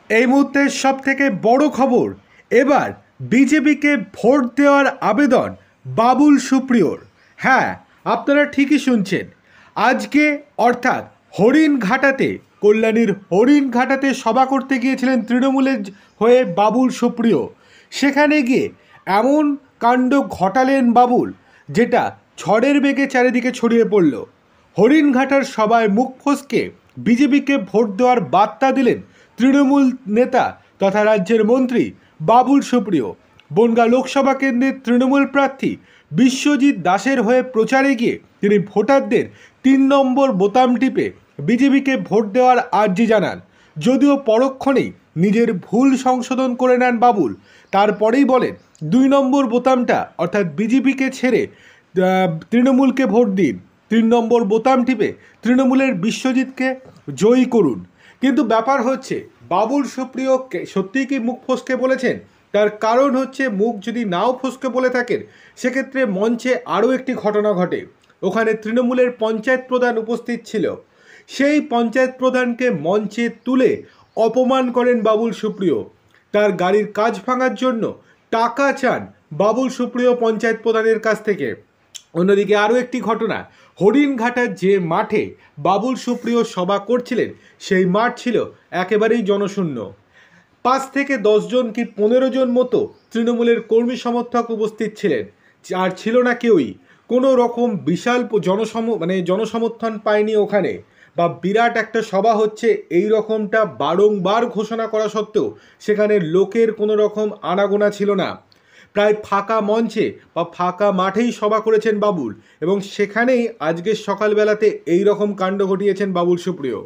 এই মুহূর্তের সব থেকে বড় খবর, এবার বিজেপিকে ভোট দেওয়ার আবেদন বাবুল সুপ্রিয়র। হ্যাঁ, আপনারা ঠিকই শুনছেন। আজকে অর্থাৎ হরিণঘাটাতে, কল্যাণীর হরিণঘাটাতে সভা করতে গিয়েছিলেন তৃণমূলের হয়ে বাবুল সুপ্রিয়। সেখানে গিয়ে এমন কাণ্ড ঘটালেন বাবুল, যেটা ঝড়ের বেগে চারিদিকে ছড়িয়ে পড়ল। হরিণঘাটার সভায় মুখ ফসকে বিজেপিকে ভোট দেওয়ার বার্তা দিলেন তৃণমূল নেতা তথা রাজ্যের মন্ত্রী বাবুল সুপ্রিয়। বনগাঁ লোকসভা কেন্দ্রের তৃণমূল প্রার্থী বিশ্বজিৎ দাসের হয়ে প্রচারে গিয়ে তিনি ভোটারদের ৩ নম্বর বোতাম টিপে বিজেপিকে ভোট দেওয়ার আর্জি জানান। যদিও পরক্ষণেই নিজের ভুল সংশোধন করে নেন বাবুল। তারপরেই বলেন ২ নম্বর বোতামটা অর্থাৎ বিজেপিকে ছেড়ে তৃণমূলকে ভোট দিন, ৩ নম্বর বোতাম টিপে তৃণমূলের বিশ্বজিৎকে জয়ী করুন। কিন্তু ব্যাপার হচ্ছে, বাবুল সুপ্রিয় সত্যিই কি মুখ ফসকে বলেছেন? তার কারণ হচ্ছে, মুখ যদি নাও ফসকে বলে থাকেন, সেক্ষেত্রে মঞ্চে আরও একটি ঘটনা ঘটে। ওখানে তৃণমূলের পঞ্চায়েত প্রধান উপস্থিত ছিল। সেই পঞ্চায়েত প্রধানকে মঞ্চে তুলে অপমান করেন বাবুল সুপ্রিয়। তার গাড়ির কাজ ভাঙার জন্য টাকা চান বাবুল সুপ্রিয় পঞ্চায়েত প্রধানের কাছ থেকে। অন্যদিকে আরও একটি ঘটনা, হরিণঘাটার যে মাঠে বাবুল সুপ্রিয় সভা করছিলেন, সেই মাঠ ছিল একেবারেই জনশূন্য। ৫ থেকে ১০ জন কি ১৫ জন মতো তৃণমূলের কর্মী সমর্থক উপস্থিত ছিলেন, আর ছিল না কেউই। কোনো রকম বিশাল জনসমর্থন পায়নি ওখানে, বা বিরাট একটা সভা হচ্ছে এই রকমটা বারংবার ঘোষণা করা সত্ত্বেও সেখানে লোকের কোনো রকম আনাগোনা ছিল না। প্রায় ফাঁকা মঞ্চে বা ফাঁকা মাঠেই সভা করেছেন বাবুল, এবং সেখানেই আজকে সকালবেলাতে এই রকম কাণ্ড ঘটিয়েছেন বাবুল সুপ্রিয়।